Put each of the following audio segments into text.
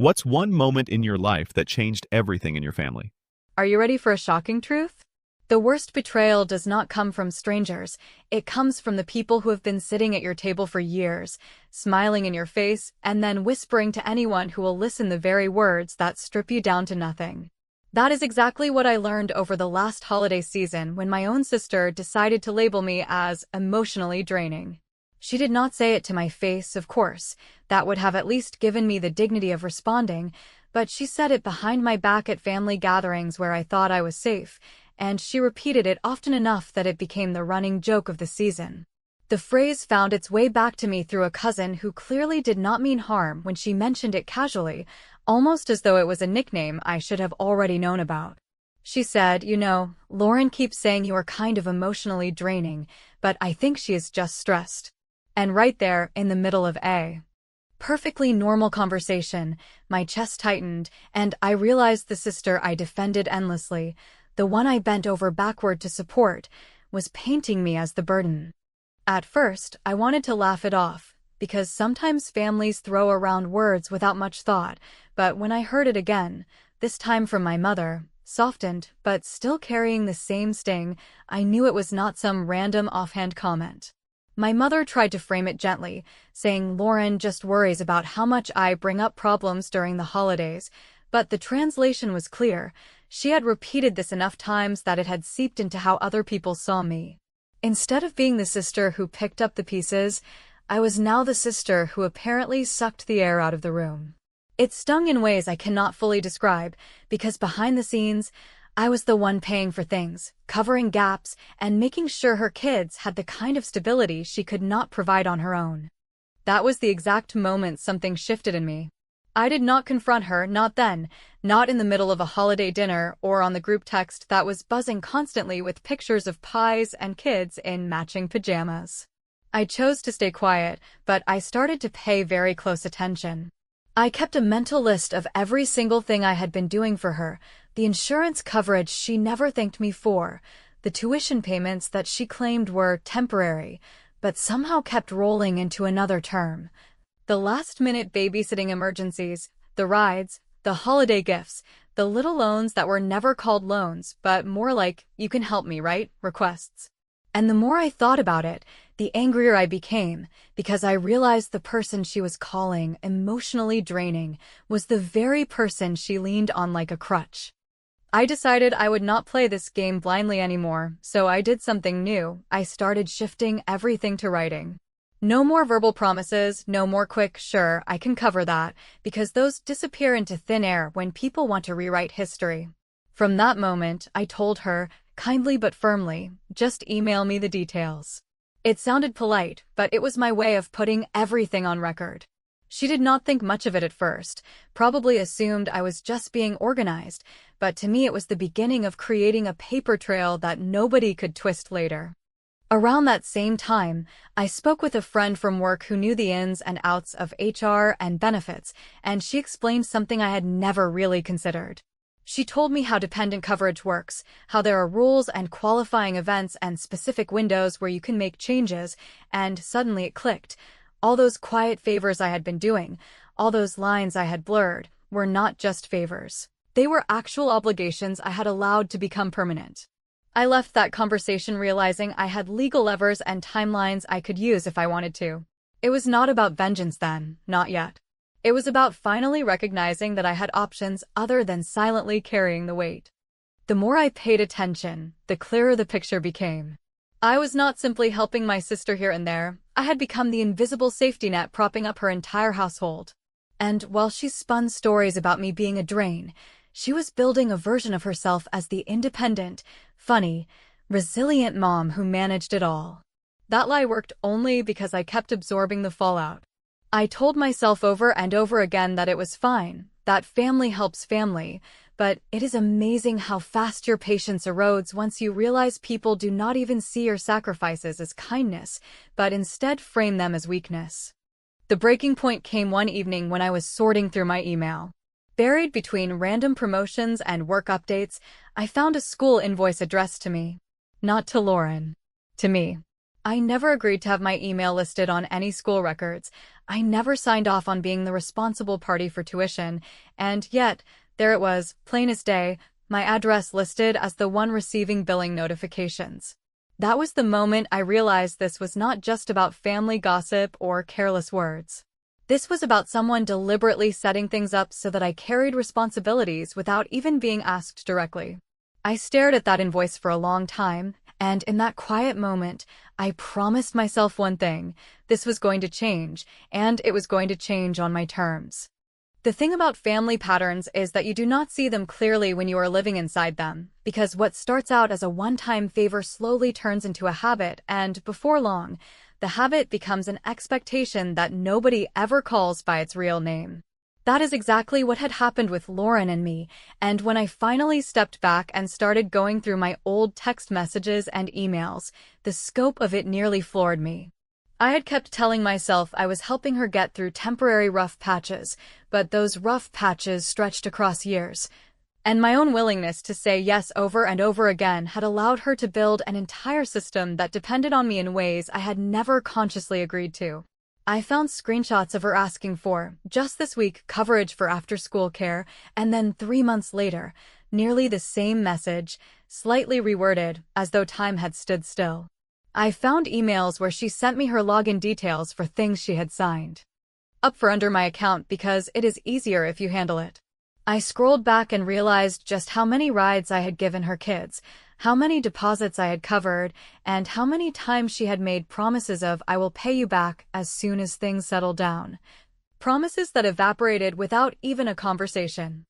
What's one moment in your life that changed everything in your family? Are you ready for a shocking truth? The worst betrayal does not come from strangers. It comes from the people who have been sitting at your table for years, smiling in your face, and then whispering to anyone who will listen the very words that strip you down to nothing. That is exactly what I learned over the last holiday season when my own sister decided to label me as emotionally draining. She did not say it to my face, of course. That would have at least given me the dignity of responding, but she said it behind my back at family gatherings where I thought I was safe, and she repeated it often enough that it became the running joke of the season. The phrase found its way back to me through a cousin who clearly did not mean harm when she mentioned it casually, almost as though it was a nickname I should have already known about. She said, Lauren keeps saying you are kind of emotionally draining, but I think she is just stressed. And right there, in the middle of a perfectly normal conversation, my chest tightened, and I realized the sister I defended endlessly, the one I bent over backward to support, was painting me as the burden. At first, I wanted to laugh it off, because sometimes families throw around words without much thought, but when I heard it again, this time from my mother, softened but still carrying the same sting, I knew it was not some random offhand comment. My mother tried to frame it gently, saying Lauren just worries about how much I bring up problems during the holidays, but the translation was clear. She had repeated this enough times that it had seeped into how other people saw me. Instead of being the sister who picked up the pieces, I was now the sister who apparently sucked the air out of the room. It stung in ways I cannot fully describe, because behind the scenes, I was the one paying for things, covering gaps, and making sure her kids had the kind of stability she could not provide on her own. That was the exact moment something shifted in me. I did not confront her, not then, not in the middle of a holiday dinner or on the group text that was buzzing constantly with pictures of pies and kids in matching pajamas. I chose to stay quiet, but I started to pay very close attention. I kept a mental list of every single thing I had been doing for her, the insurance coverage she never thanked me for, the tuition payments that she claimed were temporary, but somehow kept rolling into another term, the last-minute babysitting emergencies, the rides, the holiday gifts, the little loans that were never called loans, but more like, you can help me, right, requests. And the more I thought about it, the angrier I became, because I realized the person she was calling emotionally draining was the very person she leaned on like a crutch. I decided I would not play this game blindly anymore, so I did something new. I started shifting everything to writing. No more verbal promises, no more quick, sure, I can cover that, because those disappear into thin air when people want to rewrite history. From that moment, I told her, kindly but firmly, just email me the details. It sounded polite, but it was my way of putting everything on record. She did not think much of it at first, probably assumed I was just being organized, but to me it was the beginning of creating a paper trail that nobody could twist later. Around that same time, I spoke with a friend from work who knew the ins and outs of HR and benefits, and she explained something I had never really considered. She told me how dependent coverage works, how there are rules and qualifying events and specific windows where you can make changes, and suddenly it clicked. All those quiet favors I had been doing, all those lines I had blurred, were not just favors. They were actual obligations I had allowed to become permanent. I left that conversation realizing I had legal levers and timelines I could use if I wanted to. It was not about vengeance then, not yet. It was about finally recognizing that I had options other than silently carrying the weight. The more I paid attention, the clearer the picture became. I was not simply helping my sister here and there. I had become the invisible safety net propping up her entire household. And while she spun stories about me being a drain, she was building a version of herself as the independent, funny, resilient mom who managed it all. That lie worked only because I kept absorbing the fallout. I told myself over and over again that it was fine, that family helps family, but it is amazing how fast your patience erodes once you realize people do not even see your sacrifices as kindness, but instead frame them as weakness. The breaking point came one evening when I was sorting through my email. Buried between random promotions and work updates, I found a school invoice addressed to me. Not to Lauren. To me. I never agreed to have my email listed on any school records. I never signed off on being the responsible party for tuition, and yet, there it was, plain as day, my address listed as the one receiving billing notifications. That was the moment I realized this was not just about family gossip or careless words. This was about someone deliberately setting things up so that I carried responsibilities without even being asked directly. I stared at that invoice for a long time, and in that quiet moment, I promised myself one thing: this was going to change, and it was going to change on my terms. The thing about family patterns is that you do not see them clearly when you are living inside them, because what starts out as a one-time favor slowly turns into a habit, and before long, the habit becomes an expectation that nobody ever calls by its real name. That is exactly what had happened with Lauren and me, and when I finally stepped back and started going through my old text messages and emails, the scope of it nearly floored me. I had kept telling myself I was helping her get through temporary rough patches, but those rough patches stretched across years. And my own willingness to say yes over and over again had allowed her to build an entire system that depended on me in ways I had never consciously agreed to. I found screenshots of her asking for, just this week, coverage for after-school care, and then 3 months later, nearly the same message, slightly reworded, as though time had stood still. I found emails where she sent me her login details for things she had signed up for under my account because it is easier if you handle it. I scrolled back and realized just how many rides I had given her kids, how many deposits I had covered, and how many times she had made promises of "I will pay you back as soon as things settle down." Promises that evaporated without even a conversation.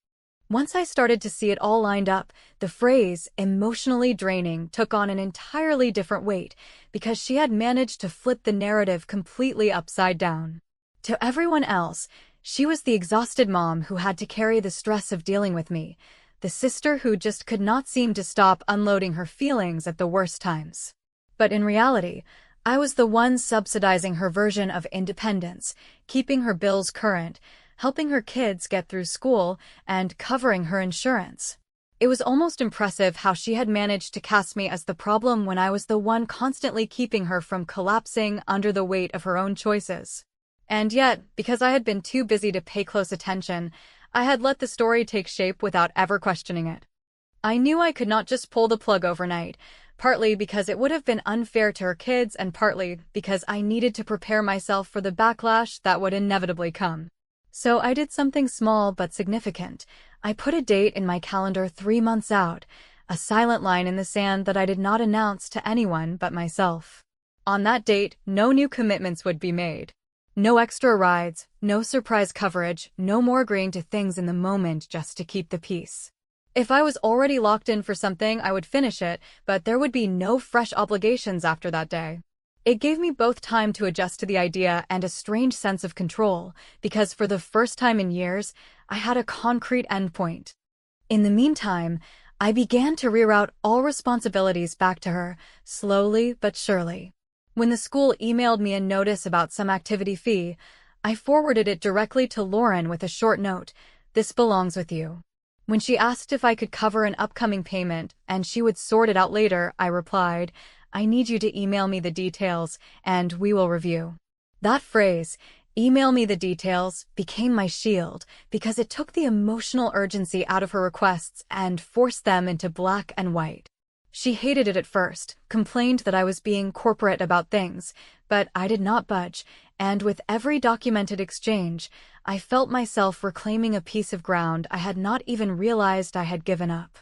Once I started to see it all lined up, the phrase "emotionally draining" took on an entirely different weight because she had managed to flip the narrative completely upside down. To everyone else, she was the exhausted mom who had to carry the stress of dealing with me, the sister who just could not seem to stop unloading her feelings at the worst times. But in reality, I was the one subsidizing her version of independence, keeping her bills current, helping her kids get through school, and covering her insurance. It was almost impressive how she had managed to cast me as the problem when I was the one constantly keeping her from collapsing under the weight of her own choices. And yet, because I had been too busy to pay close attention, I had let the story take shape without ever questioning it. I knew I could not just pull the plug overnight, partly because it would have been unfair to her kids and partly because I needed to prepare myself for the backlash that would inevitably come. So I did something small but significant. I put a date in my calendar 3 months out, a silent line in the sand that I did not announce to anyone but myself. On that date, no new commitments would be made. No extra rides, no surprise coverage, no more agreeing to things in the moment just to keep the peace. If I was already locked in for something, I would finish it, but there would be no fresh obligations after that day. It gave me both time to adjust to the idea and a strange sense of control, because for the first time in years, I had a concrete endpoint. In the meantime, I began to reroute all responsibilities back to her, slowly but surely. When the school emailed me a notice about some activity fee, I forwarded it directly to Lauren with a short note: "This belongs with you." When she asked if I could cover an upcoming payment and she would sort it out later, I replied, "I need you to email me the details, and we will review." That phrase, "email me the details," became my shield because it took the emotional urgency out of her requests and forced them into black and white. She hated it at first, complained that I was being corporate about things, but I did not budge, and with every documented exchange, I felt myself reclaiming a piece of ground I had not even realized I had given up.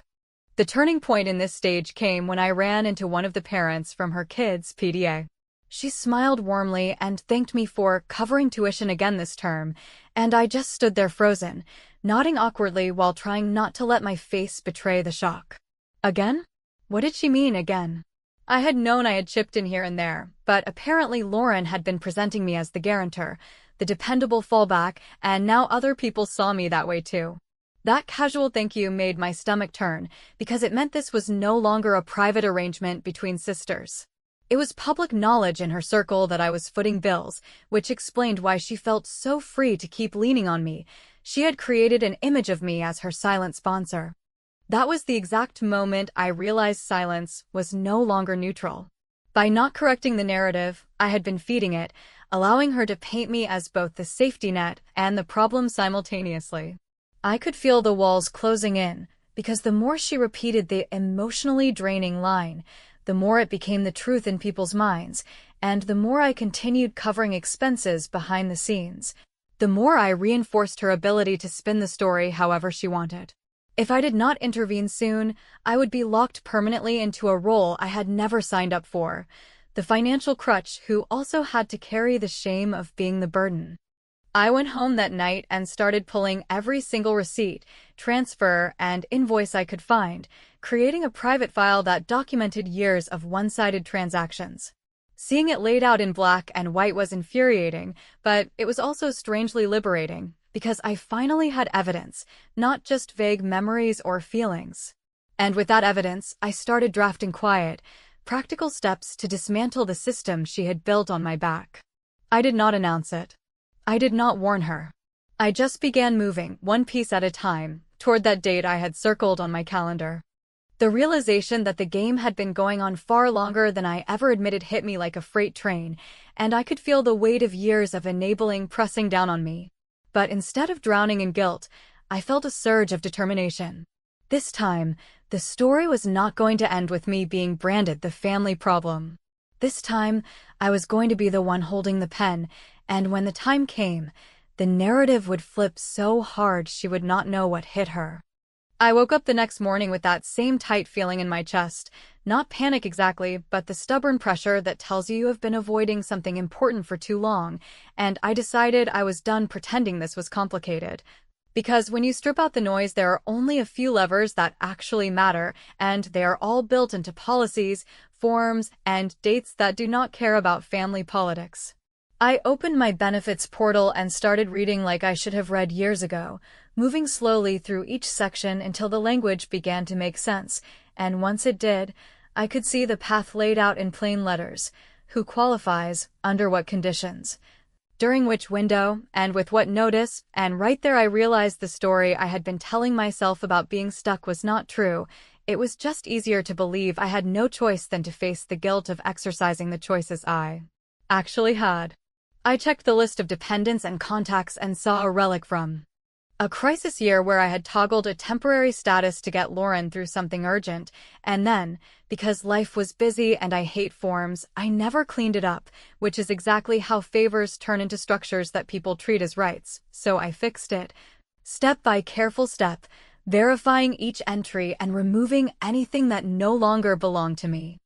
The turning point in this stage came when I ran into one of the parents from her kids' PTA. She smiled warmly and thanked me for covering tuition again this term, and I just stood there frozen, nodding awkwardly while trying not to let my face betray the shock. Again? What did she mean, again? I had known I had chipped in here and there, but apparently Lauren had been presenting me as the guarantor, the dependable fallback, and now other people saw me that way too. That casual thank you made my stomach turn, because it meant this was no longer a private arrangement between sisters. It was public knowledge in her circle that I was footing bills, which explained why she felt so free to keep leaning on me. She had created an image of me as her silent sponsor. That was the exact moment I realized silence was no longer neutral. By not correcting the narrative I had been feeding it, allowing her to paint me as both the safety net and the problem simultaneously. I could feel the walls closing in, because the more she repeated the emotionally draining line, the more it became the truth in people's minds, and the more I continued covering expenses behind the scenes, the more I reinforced her ability to spin the story however she wanted. If I did not intervene soon, I would be locked permanently into a role I had never signed up for, the financial crutch who also had to carry the shame of being the burden. I went home that night and started pulling every single receipt, transfer, and invoice I could find, creating a private file that documented years of one-sided transactions. Seeing it laid out in black and white was infuriating, but it was also strangely liberating, because I finally had evidence, not just vague memories or feelings. And with that evidence, I started drafting quiet, practical steps to dismantle the system she had built on my back. I did not announce it. I did not warn her. I just began moving, one piece at a time, toward that date I had circled on my calendar. The realization that the game had been going on far longer than I ever admitted hit me like a freight train, and I could feel the weight of years of enabling pressing down on me. But instead of drowning in guilt, I felt a surge of determination. This time, the story was not going to end with me being branded the family problem. This time, I was going to be the one holding the pen, and when the time came, the narrative would flip so hard she would not know what hit her. I woke up the next morning with that same tight feeling in my chest, not panic exactly, but the stubborn pressure that tells you have been avoiding something important for too long, and I decided I was done pretending this was complicated. Because when you strip out the noise, there are only a few levers that actually matter, and they are all built into policies, forms, and dates that do not care about family politics. I opened my benefits portal and started reading like I should have read years ago, moving slowly through each section until the language began to make sense, and once it did, I could see the path laid out in plain letters: who qualifies, under what conditions, during which window, and with what notice, and right there I realized the story I had been telling myself about being stuck was not true. It was just easier to believe I had no choice than to face the guilt of exercising the choices I actually had. I checked the list of dependents and contacts and saw a relic from a crisis year where I had toggled a temporary status to get Lauren through something urgent, and then, because life was busy and I hate forms, I never cleaned it up, which is exactly how favors turn into structures that people treat as rights, so I fixed it. Step by careful step, verifying each entry and removing anything that no longer belonged to me.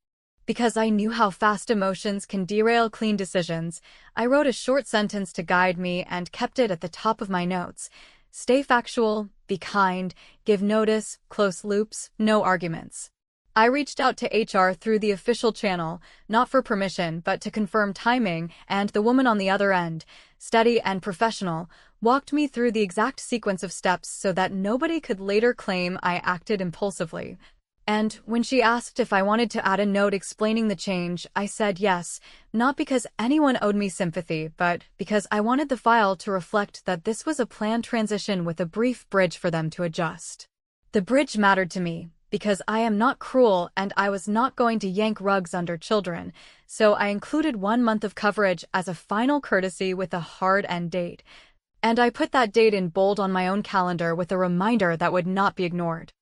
Because I knew how fast emotions can derail clean decisions, I wrote a short sentence to guide me and kept it at the top of my notes. Stay factual, be kind, give notice, close loops, no arguments. I reached out to HR through the official channel, not for permission but to confirm timing, and the woman on the other end, steady and professional, walked me through the exact sequence of steps so that nobody could later claim I acted impulsively. And when she asked if I wanted to add a note explaining the change, I said yes, not because anyone owed me sympathy, but because I wanted the file to reflect that this was a planned transition with a brief bridge for them to adjust. The bridge mattered to me, because I am not cruel and I was not going to yank rugs under children, so I included 1 month of coverage as a final courtesy with a hard end date. And I put that date in bold on my own calendar with a reminder that would not be ignored.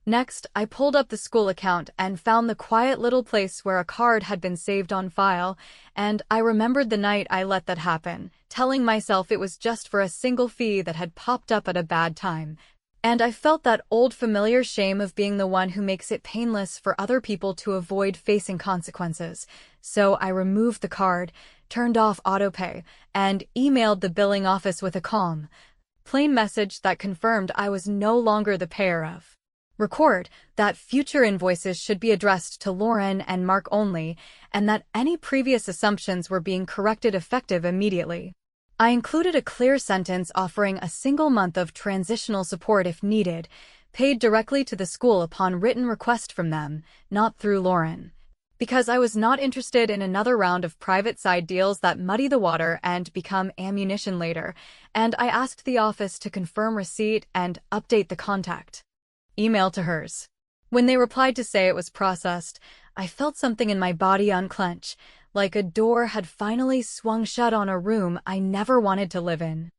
Next, I pulled up the school account and found the quiet little place where a card had been saved on file, and I remembered the night I let that happen, telling myself it was just for a single fee that had popped up at a bad time. And I felt that old familiar shame of being the one who makes it painless for other people to avoid facing consequences. So I removed the card, turned off autopay, and emailed the billing office with a calm, plain message that confirmed I was no longer the payer of. Record that future invoices should be addressed to Lauren and Mark only, and that any previous assumptions were being corrected effective immediately. I included a clear sentence offering a single month of transitional support if needed, paid directly to the school upon written request from them, not through Lauren. Because I was not interested in another round of private side deals that muddy the water and become ammunition later, and I asked the office to confirm receipt and update the contact email to hers. When they replied to say it was processed, I felt something in my body unclench, like a door had finally swung shut on a room I never wanted to live in.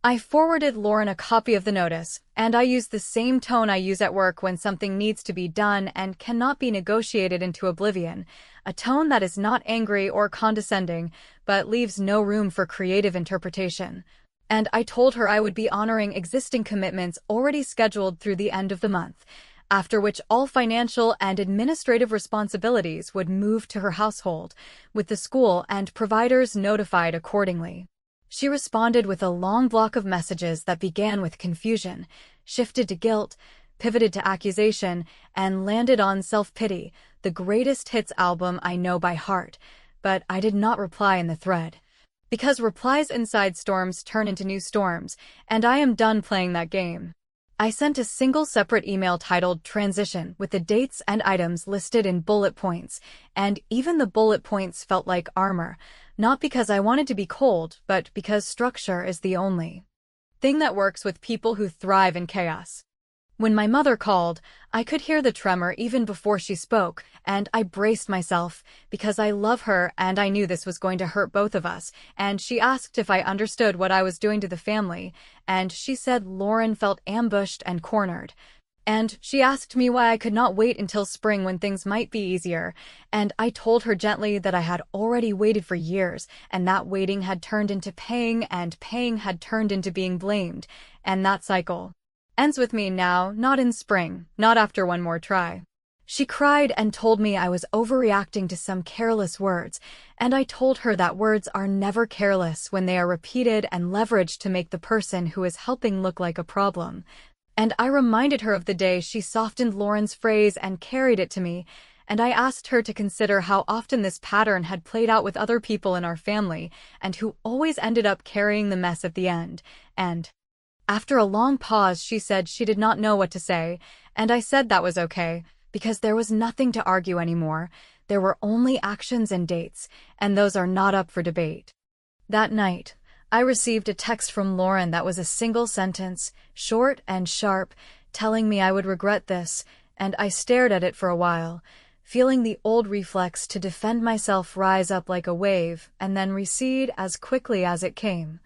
I forwarded Lauren a copy of the notice, and I used the same tone I use at work when something needs to be done and cannot be negotiated into oblivion, a tone that is not angry or condescending, but leaves no room for creative interpretation. And I told her I would be honoring existing commitments already scheduled through the end of the month, after which all financial and administrative responsibilities would move to her household, with the school and providers notified accordingly. She responded with a long block of messages that began with confusion, shifted to guilt, pivoted to accusation, and landed on Self-Pity, the greatest hits album I know by heart, but I did not reply in the thread. Because replies inside storms turn into new storms, and I am done playing that game. I sent a single separate email titled Transition with the dates and items listed in bullet points, and even the bullet points felt like armor, not because I wanted to be cold, but because structure is the only thing that works with people who thrive in chaos. When my mother called, I could hear the tremor even before she spoke, and I braced myself, because I love her and I knew this was going to hurt both of us, and she asked if I understood what I was doing to the family, and she said Lauren felt ambushed and cornered. And she asked me why I could not wait until spring when things might be easier, and I told her gently that I had already waited for years, and that waiting had turned into paying, and paying had turned into being blamed, and that cycle ends with me now, not in spring, not after one more try. She cried and told me I was overreacting to some careless words, and I told her that words are never careless when they are repeated and leveraged to make the person who is helping look like a problem. And I reminded her of the day she softened Lauren's phrase and carried it to me, and I asked her to consider how often this pattern had played out with other people in our family, and who always ended up carrying the mess at the end, and after a long pause she said she did not know what to say, and I said that was okay, because there was nothing to argue anymore. There were only actions and dates, and those are not up for debate. That night, I received a text from Lauren that was a single sentence, short and sharp, telling me I would regret this, and I stared at it for a while, feeling the old reflex to defend myself rise up like a wave and then recede as quickly as it came.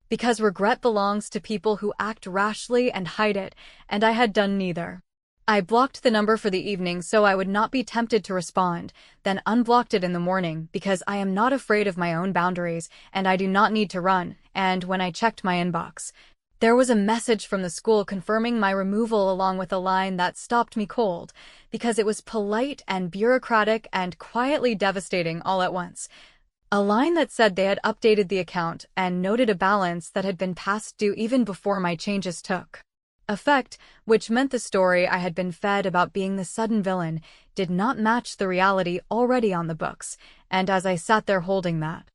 Because regret belongs to people who act rashly and hide it, and I had done neither. I blocked the number for the evening so I would not be tempted to respond, then unblocked it in the morning because I am not afraid of my own boundaries and I do not need to run, and when I checked my inbox, there was a message from the school confirming my removal along with a line that stopped me cold, because it was polite and bureaucratic and quietly devastating all at once. A line that said they had updated the account and noted a balance that had been past due even before my changes took effect, which meant the story I had been fed about being the sudden villain did not match the reality already on the books, and as I sat there holding that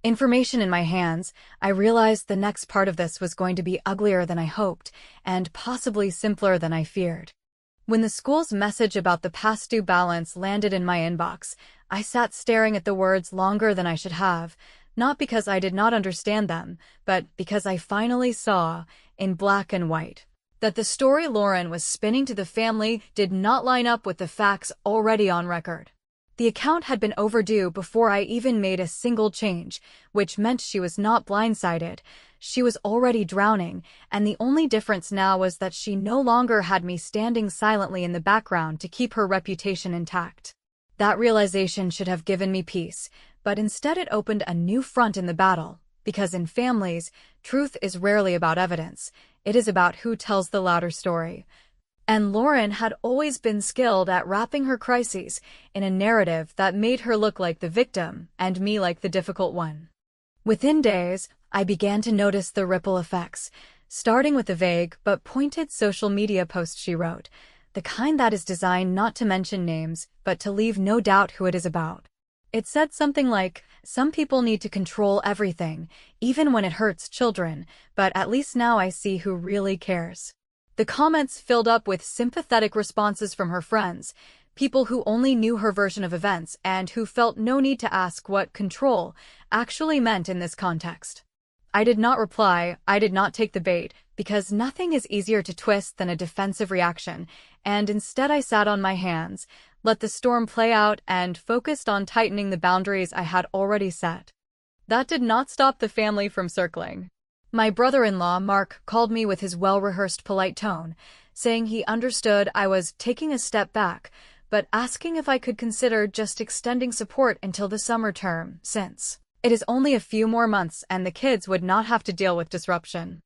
information in my hands, I realized the next part of this was going to be uglier than I hoped, and possibly simpler than I feared. When the school's message about the past due balance landed in my inbox, I sat staring at the words longer than I should have, not because I did not understand them, but because I finally saw, in black and white, that the story Lauren was spinning to the family did not line up with the facts already on record. The account had been overdue before I even made a single change, which meant she was not blindsided. She was already drowning, and the only difference now was that she no longer had me standing silently in the background to keep her reputation intact. That realization should have given me peace, but instead it opened a new front in the battle, because in families, truth is rarely about evidence. It is about who tells the louder story. And Lauren had always been skilled at wrapping her crises in a narrative that made her look like the victim and me like the difficult one. Within days, I began to notice the ripple effects, starting with a vague but pointed social media post she wrote, the kind that is designed not to mention names, but to leave no doubt who it is about. It said something like, "Some people need to control everything, even when it hurts children, but at least now I see who really cares." The comments filled up with sympathetic responses from her friends, people who only knew her version of events and who felt no need to ask what control actually meant in this context. I did not reply, I did not take the bait, because nothing is easier to twist than a defensive reaction, and instead I sat on my hands, let the storm play out, and focused on tightening the boundaries I had already set. That did not stop the family from circling. My brother-in-law, Mark, called me with his well-rehearsed polite tone, saying he understood I was taking a step back, but asking if I could consider just extending support until the summer term, since it is only a few more months and the kids would not have to deal with disruption.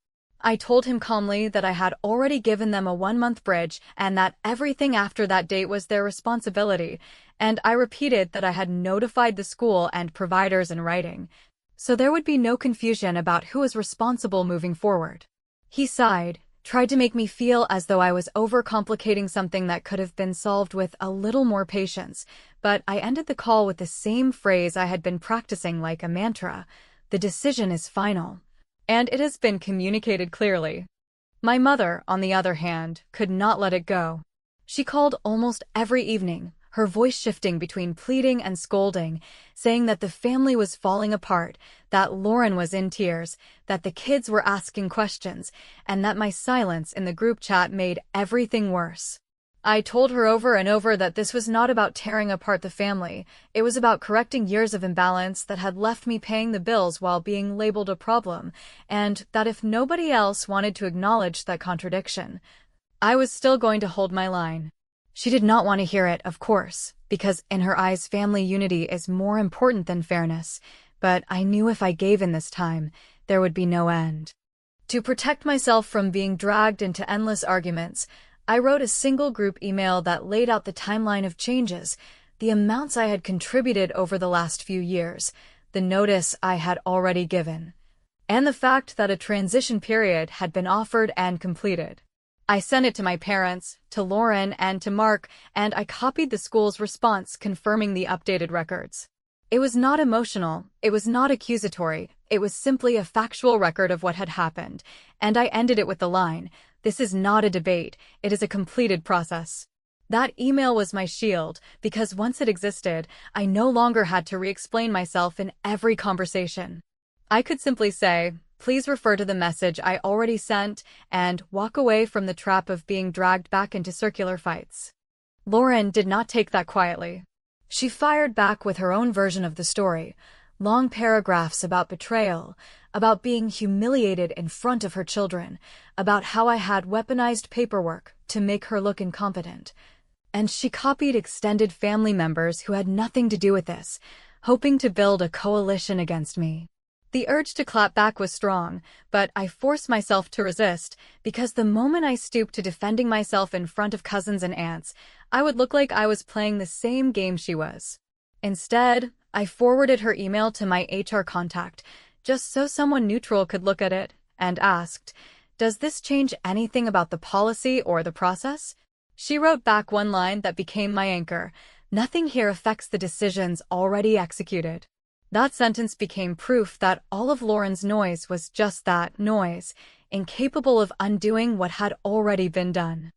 I told him calmly that I had already given them a 1-month bridge and that everything after that date was their responsibility, and I repeated that I had notified the school and providers in writing, so there would be no confusion about who was responsible moving forward. He sighed, tried to make me feel as though I was overcomplicating something that could have been solved with a little more patience, but I ended the call with the same phrase I had been practicing like a mantra: the decision is final, and it has been communicated clearly. My mother, on the other hand, could not let it go. She called almost every evening, her voice shifting between pleading and scolding, saying that the family was falling apart, that Lauren was in tears, that the kids were asking questions, and that my silence in the group chat made everything worse. I told her over and over that this was not about tearing apart the family, it was about correcting years of imbalance that had left me paying the bills while being labeled a problem, and that if nobody else wanted to acknowledge that contradiction, I was still going to hold my line. She did not want to hear it, of course, because in her eyes family unity is more important than fairness, but I knew if I gave in this time, there would be no end. To protect myself from being dragged into endless arguments, I wrote a single group email that laid out the timeline of changes, the amounts I had contributed over the last few years, the notice I had already given, and the fact that a transition period had been offered and completed. I sent it to my parents, to Lauren, and to Mark, and I copied the school's response confirming the updated records. It was not emotional, it was not accusatory, it was simply a factual record of what had happened, and I ended it with the line, "This is not a debate, it is a completed process." That email was my shield, because once it existed, I no longer had to re-explain myself in every conversation. I could simply say, "Please refer to the message I already sent," and walk away from the trap of being dragged back into circular fights. Lauren did not take that quietly. She fired back with her own version of the story, long paragraphs about betrayal, about being humiliated in front of her children, about how I had weaponized paperwork to make her look incompetent. And she copied extended family members who had nothing to do with this, hoping to build a coalition against me. The urge to clap back was strong, but I forced myself to resist, because the moment I stooped to defending myself in front of cousins and aunts, I would look like I was playing the same game she was. Instead, I forwarded her email to my HR contact, just so someone neutral could look at it, and asked, "Does this change anything about the policy or the process?" She wrote back one line that became my anchor: "Nothing here affects the decisions already executed." That sentence became proof that all of Lauren's noise was just that, noise, incapable of undoing what had already been done.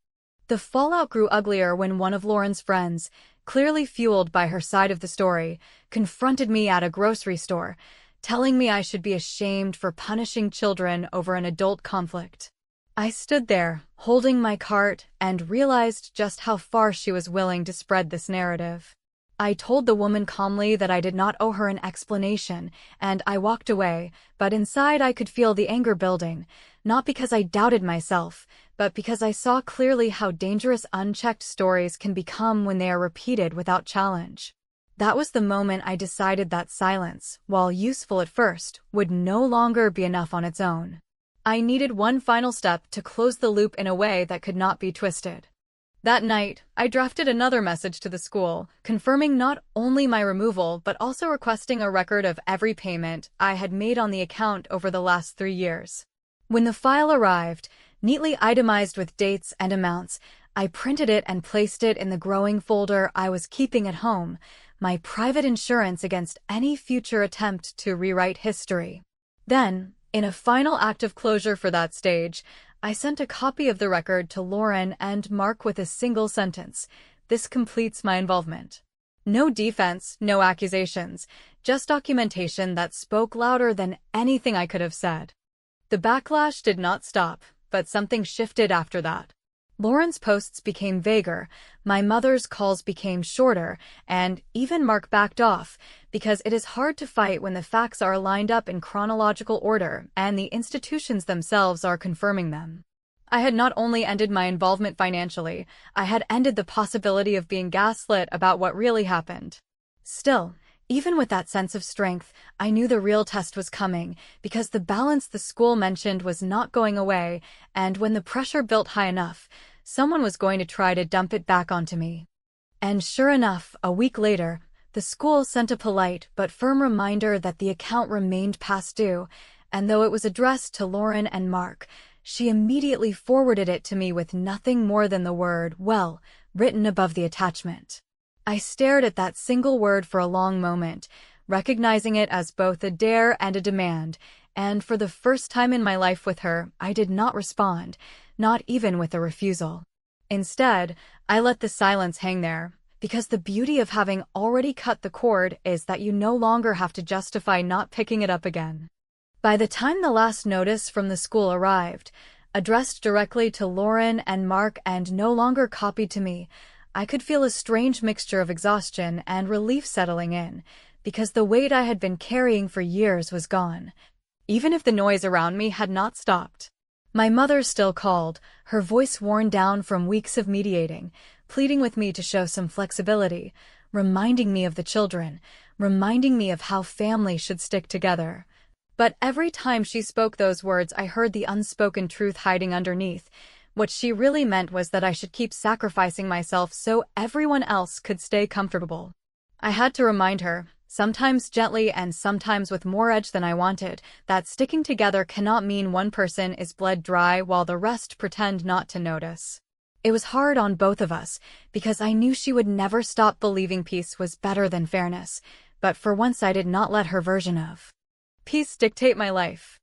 The fallout grew uglier when one of Lauren's friends, clearly fueled by her side of the story, confronted me at a grocery store, telling me I should be ashamed for punishing children over an adult conflict. I stood there, holding my cart, and realized just how far she was willing to spread this narrative. I told the woman calmly that I did not owe her an explanation, and I walked away, but inside I could feel the anger building, not because I doubted myself, but because I saw clearly how dangerous unchecked stories can become when they are repeated without challenge. That was the moment I decided that silence, while useful at first, would no longer be enough on its own. I needed one final step to close the loop in a way that could not be twisted. That night, I drafted another message to the school, confirming not only my removal but also requesting a record of every payment I had made on the account over the last 3 years. When the file arrived, neatly itemized with dates and amounts, I printed it and placed it in the growing folder I was keeping at home, my private insurance against any future attempt to rewrite history. Then, in a final act of closure for that stage, I sent a copy of the record to Lauren and Mark with a single sentence: "This completes my involvement." No defense, no accusations, just documentation that spoke louder than anything I could have said. The backlash did not stop, but something shifted after that. Lauren's posts became vaguer, my mother's calls became shorter, and even Mark backed off, because it is hard to fight when the facts are lined up in chronological order and the institutions themselves are confirming them. I had not only ended my involvement financially, I had ended the possibility of being gaslit about what really happened. Still, even with that sense of strength, I knew the real test was coming, because the balance the school mentioned was not going away, and when the pressure built high enough, someone was going to try to dump it back onto me. And sure enough, a week later, the school sent a polite but firm reminder that the account remained past due, and though it was addressed to Lauren and Mark, she immediately forwarded it to me with nothing more than the word, "well," written above the attachment. I stared at that single word for a long moment, recognizing it as both a dare and a demand, and for the first time in my life with her, I did not respond, not even with a refusal. Instead, I let the silence hang there, because the beauty of having already cut the cord is that you no longer have to justify not picking it up again. By the time the last notice from the school arrived, addressed directly to Lauren and Mark and no longer copied to me, I could feel a strange mixture of exhaustion and relief settling in, because the weight I had been carrying for years was gone, even if the noise around me had not stopped. My mother still called, her voice worn down from weeks of mediating, pleading with me to show some flexibility, reminding me of the children, reminding me of how family should stick together. But every time she spoke those words, I heard the unspoken truth hiding underneath. What she really meant was that I should keep sacrificing myself so everyone else could stay comfortable. I had to remind her, sometimes gently and sometimes with more edge than I wanted, that sticking together cannot mean one person is bled dry while the rest pretend not to notice. It was hard on both of us, because I knew she would never stop believing peace was better than fairness, but for once I did not let her version of peace dictate my life.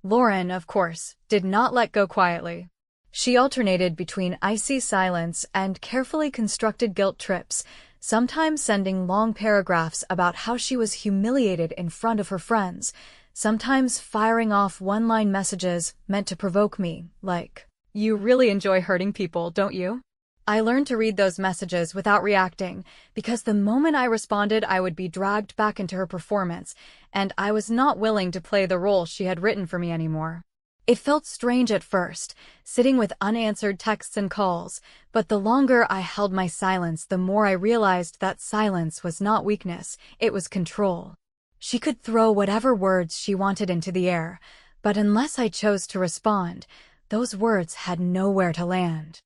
Lauren, of course, did not let go quietly. She alternated between icy silence and carefully constructed guilt trips, sometimes sending long paragraphs about how she was humiliated in front of her friends, sometimes firing off one-line messages meant to provoke me, like, "You really enjoy hurting people, don't you?" I learned to read those messages without reacting, because the moment I responded I would be dragged back into her performance, and I was not willing to play the role she had written for me anymore. It felt strange at first, sitting with unanswered texts and calls, but the longer I held my silence, the more I realized that silence was not weakness, it was control. She could throw whatever words she wanted into the air, but unless I chose to respond, those words had nowhere to land.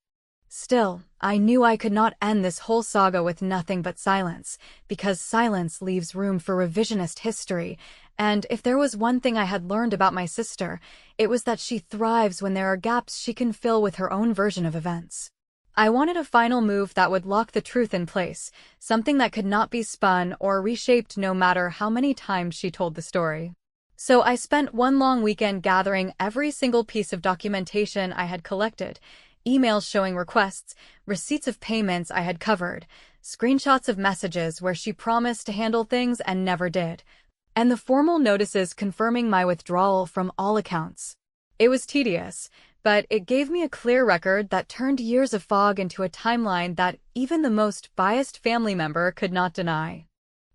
Still, I knew I could not end this whole saga with nothing but silence, because silence leaves room for revisionist history, and if there was one thing I had learned about my sister, it was that she thrives when there are gaps she can fill with her own version of events. I wanted a final move that would lock the truth in place, something that could not be spun or reshaped no matter how many times she told the story. So I spent one long weekend gathering every single piece of documentation I had collected, emails showing requests, receipts of payments I had covered, screenshots of messages where she promised to handle things and never did, and the formal notices confirming my withdrawal from all accounts. It was tedious, but it gave me a clear record that turned years of fog into a timeline that even the most biased family member could not deny.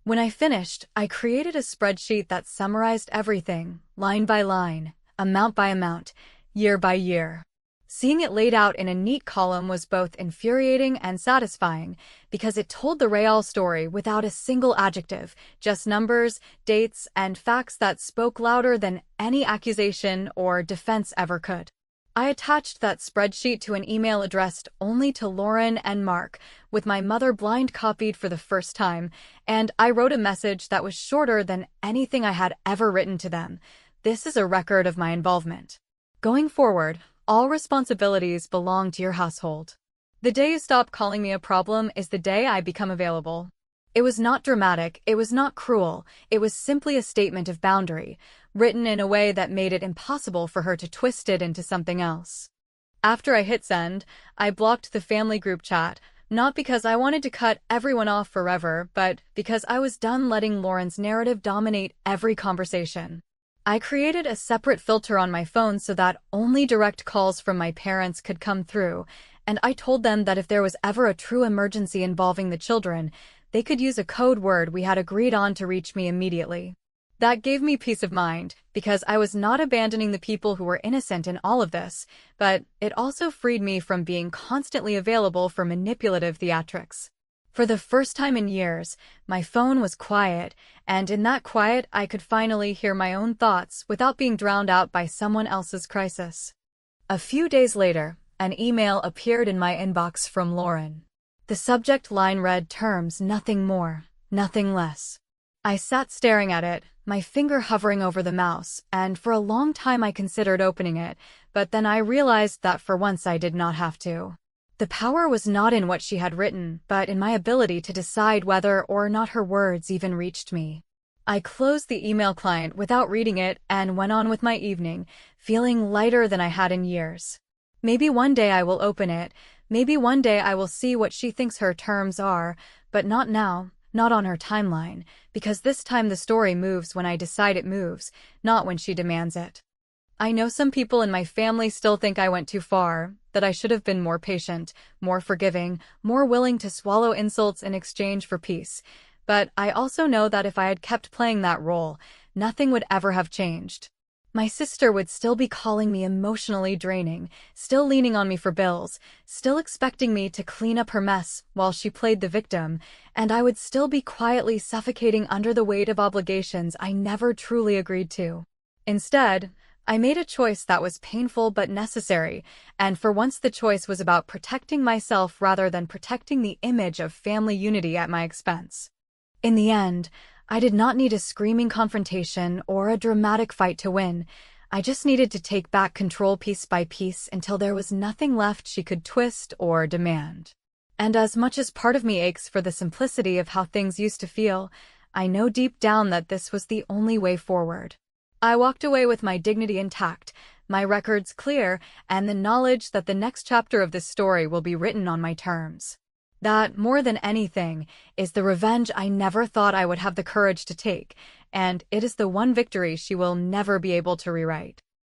When I finished, I created a spreadsheet that summarized everything, line by line, amount by amount, year by year. Seeing it laid out in a neat column was both infuriating and satisfying, because it told the real story without a single adjective, just numbers, dates, and facts that spoke louder than any accusation or defense ever could. I attached that spreadsheet to an email addressed only to Lauren and Mark, with my mother blind copied for the first time, and I wrote a message that was shorter than anything I had ever written to them. This is a record of my involvement. Going forward, all responsibilities belong to your household. The day you stop calling me a problem is the day I become available. It was not dramatic, it was not cruel, it was simply a statement of boundary, written in a way that made it impossible for her to twist it into something else. After I hit send, I blocked the family group chat, not because I wanted to cut everyone off forever, but because I was done letting Lauren's narrative dominate every conversation. I created a separate filter on my phone so that only direct calls from my parents could come through, and I told them that if there was ever a true emergency involving the children, they could use a code word we had agreed on to reach me immediately. That gave me peace of mind, because I was not abandoning the people who were innocent in all of this, but it also freed me from being constantly available for manipulative theatrics. For the first time in years, my phone was quiet, and in that quiet I could finally hear my own thoughts without being drowned out by someone else's crisis. A few days later, an email appeared in my inbox from Lauren. The subject line read terms, nothing more, nothing less. I sat staring at it, my finger hovering over the mouse, and for a long time I considered opening it, but then I realized that for once I did not have to. The power was not in what she had written, but in my ability to decide whether or not her words even reached me. I closed the email client without reading it and went on with my evening, feeling lighter than I had in years. Maybe one day I will open it, maybe one day I will see what she thinks her terms are, but not now, not on her timeline, because this time the story moves when I decide it moves, not when she demands it. I know some people in my family still think I went too far, that I should have been more patient, more forgiving, more willing to swallow insults in exchange for peace. But I also know that if I had kept playing that role, nothing would ever have changed. My sister would still be calling me emotionally draining, still leaning on me for bills, still expecting me to clean up her mess while she played the victim, and I would still be quietly suffocating under the weight of obligations I never truly agreed to. Instead, I made a choice that was painful but necessary, and for once the choice was about protecting myself rather than protecting the image of family unity at my expense. In the end, I did not need a screaming confrontation or a dramatic fight to win. I just needed to take back control piece by piece until there was nothing left she could twist or demand. And as much as part of me aches for the simplicity of how things used to feel, I know deep down that this was the only way forward. I walked away with my dignity intact, my records clear, and the knowledge that the next chapter of this story will be written on my terms. That, more than anything, is the revenge I never thought I would have the courage to take, and it is the one victory she will never be able to rewrite.